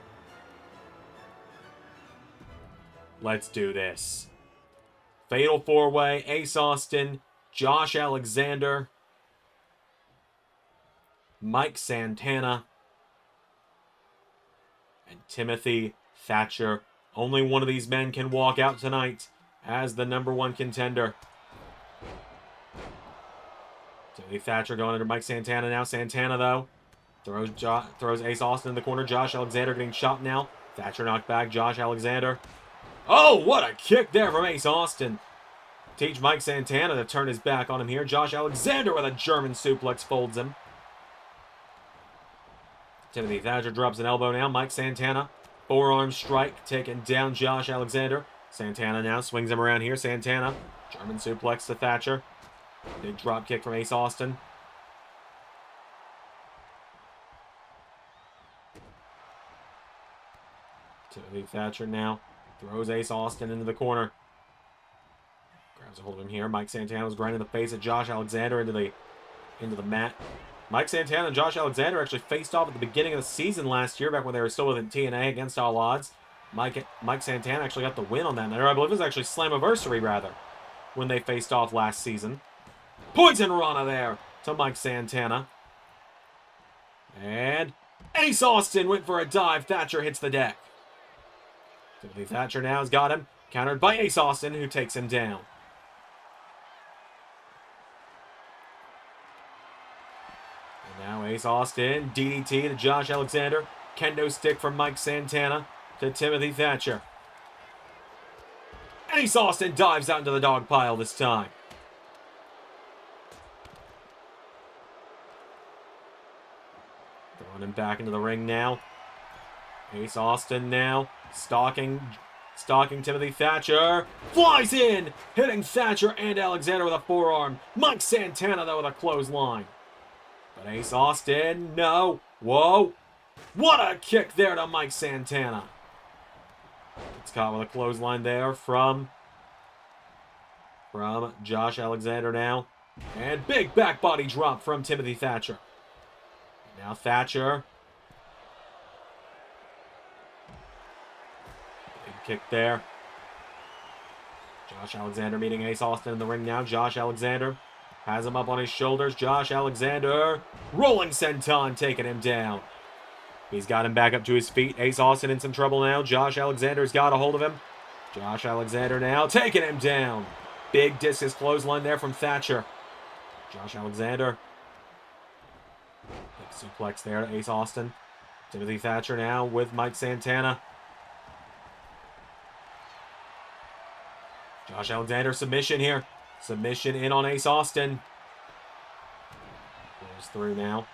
A: Let's do this. Fatal 4-Way, Ace Austin, Josh Alexander, Mike Santana, and Timothy Thatcher. Only one of these men can walk out tonight as the #1 contender. Timothy Thatcher going under Mike Santana now. Santana, though, throws Ace Austin in the corner. Josh Alexander getting shot now. Thatcher knocked back. Josh Alexander. Oh, what a kick there from Ace Austin. Teach Mike Santana to turn his back on him here. Josh Alexander with a German suplex folds him. Timothy Thatcher drops an elbow now. Mike Santana, forearm strike, taking down Josh Alexander. Santana now swings him around here. Santana, German suplex to Thatcher. Big drop kick from Ace Austin. Timothy Thatcher now throws Ace Austin into the corner. Grabs a hold of him here. Mike Santana was grinding the face of Josh Alexander into the mat. Mike Santana and Josh Alexander actually faced off at the beginning of the season last year, back when they were still within TNA against all odds. Mike Santana actually got the win on that night. Or I believe it was actually Slammiversary, rather, when they faced off last season. Poison Rana there to Mike Santana. And Ace Austin went for a dive. Thatcher hits the deck. Timothy Thatcher now has got him. Countered by Ace Austin, who takes him down. And now Ace Austin, DDT to Josh Alexander. Kendo stick from Mike Santana to Timothy Thatcher. Ace Austin dives out into the dog pile this time. Throwing him back into the ring now. Ace Austin now stalking Timothy Thatcher. Flies in, hitting Thatcher and Alexander with a forearm. Mike Santana, though, with a clothesline. But Ace Austin, no. Whoa. What a kick there to Mike Santana. It's caught with a clothesline there from Josh Alexander now. And big back body drop from Timothy Thatcher. Now Thatcher. Big kick there. Josh Alexander meeting Ace Austin in the ring now. Josh Alexander has him up on his shoulders. Josh Alexander, rolling senton, taking him down. He's got him back up to his feet. Ace Austin in some trouble now. Josh Alexander's got a hold of him. Josh Alexander now taking him down. Big discus clothesline there from Thatcher. Josh Alexander. Big suplex there to Ace Austin. Timothy Thatcher now with Mike Santana. Josh Alexander submission here. Submission in on Ace Austin. Goes through now.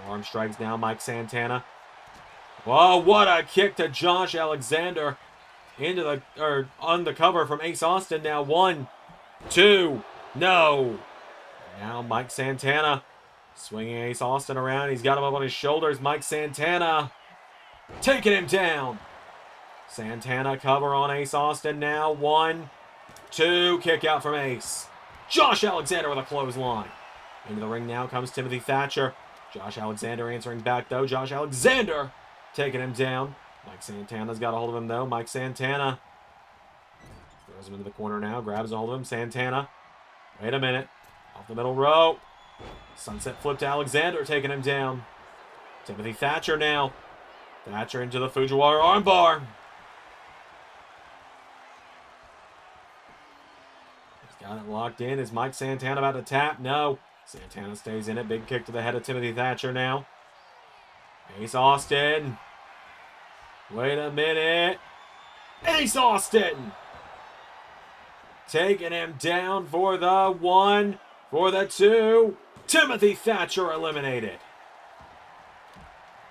A: Arm strikes now, Mike Santana. Whoa, what a kick to Josh Alexander. On the cover from Ace Austin now. 1, 2, no. Now Mike Santana swinging Ace Austin around. He's got him up on his shoulders. Mike Santana taking him down. Santana cover on Ace Austin now. 1, 2, kick out from Ace. Josh Alexander with a clothesline. Into the ring now comes Timothy Thatcher. Josh Alexander answering back though. Josh Alexander taking him down. Mike Santana's got a hold of him though. Mike Santana throws him into the corner now. Grabs a hold of him. Santana. Wait a minute. Off the middle rope. Sunset flip to Alexander taking him down. Timothy Thatcher now. Thatcher into the Fujiwara armbar. He's got it locked in. Is Mike Santana about to tap? No. Santana stays in it. Big kick to the head of Timothy Thatcher now. Ace Austin. Wait a minute. Ace Austin. Taking him down for the 1, for the 2. Timothy Thatcher eliminated.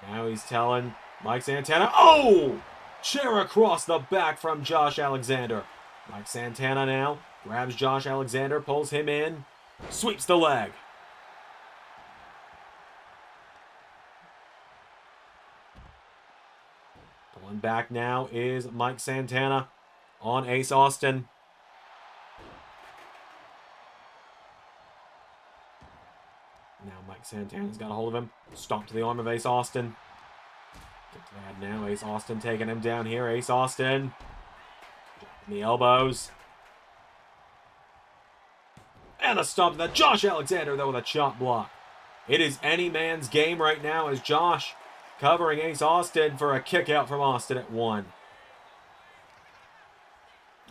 A: Now he's telling Mike Santana. Oh! Chair across the back from Josh Alexander. Mike Santana now grabs Josh Alexander, pulls him in, sweeps the leg. Pulling back now is Mike Santana on Ace Austin. Now Mike Santana's got a hold of him. Stomp to the arm of Ace Austin. Get to the head now. Ace Austin taking him down here. Ace Austin. Dropping the elbows. And a stomp to that. Josh Alexander, though, with a chop block. It is any man's game right now as Josh covering Ace Austin for a kick out from Austin at 1.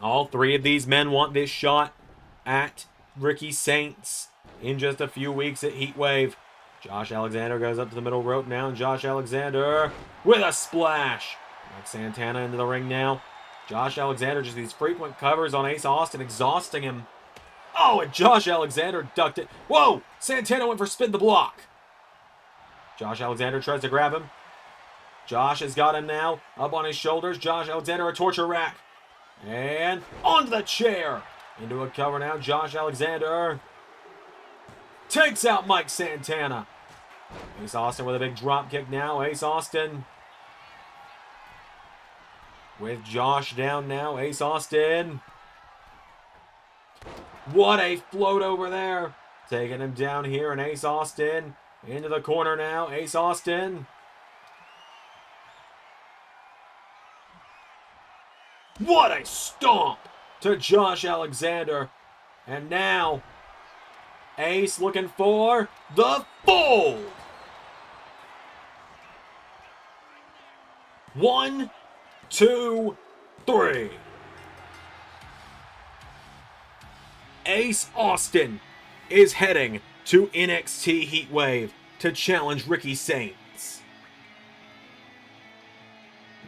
A: All 3 of these men want this shot at Ricky Saints in just a few weeks at Heatwave. Josh Alexander goes up to the middle rope now, and Josh Alexander with a splash. Mike Santana into the ring now. Josh Alexander just these frequent covers on Ace Austin, exhausting him. Oh, and Josh Alexander ducked it. Whoa! Santana went for spin the block. Josh Alexander tries to grab him. Josh has got him now, up on his shoulders. Josh Alexander, a torture rack. And onto the chair. Into a cover now, Josh Alexander takes out Mike Santana. Ace Austin with a big drop kick now. Ace Austin with Josh down now. Ace Austin. What a float over there. Taking him down here, and Ace Austin into the corner now. Ace Austin. What a stomp to Josh Alexander. And now Ace looking for the fold. 1, 2, 3. Ace Austin is heading to NXT Heatwave to challenge Ricky Saints.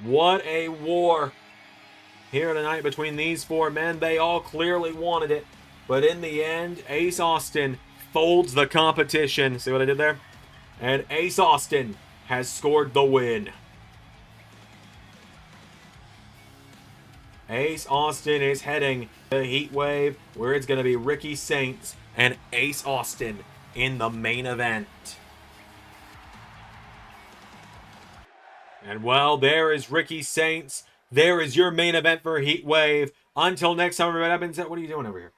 A: What a war here tonight between these 4 men. They all clearly wanted it, but in the end, Ace Austin folds the competition. See what I did there? And Ace Austin has scored the win. Ace Austin is heading to Heatwave, where it's going to be Ricky Saints and Ace Austin in the main event. And well, there is Ricky Saints. There is your main event for Heatwave. Until next time, everybody, what are you doing over here?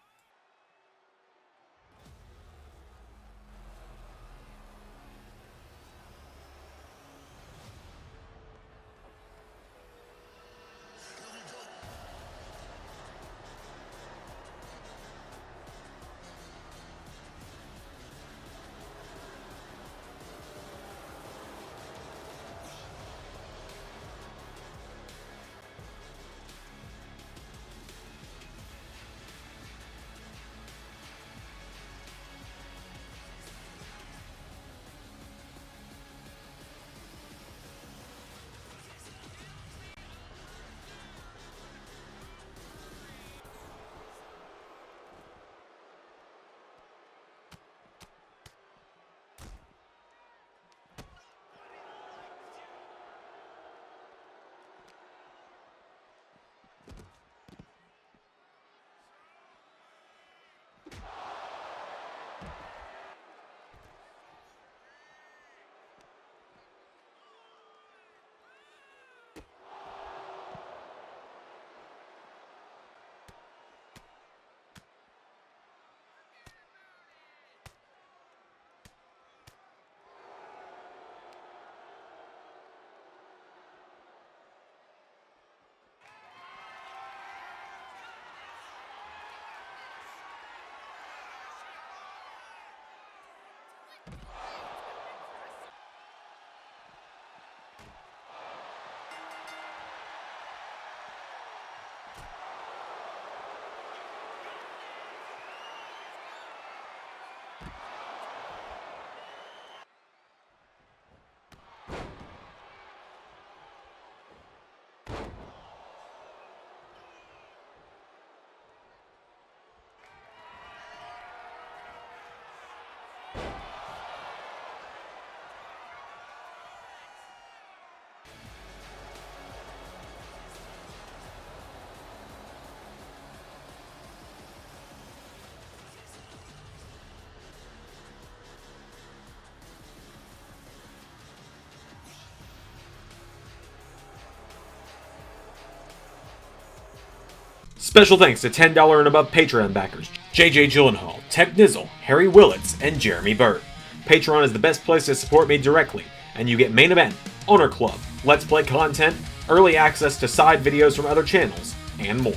A: Special thanks to $10 and above Patreon backers JJ Gyllenhaal, Tech Nizzle, Harry Willetts, and Jeremy Bird. Patreon is the best place to support me directly, and you get Main Event, Honor Club, Let's Play content, early access to side videos from other channels, and more.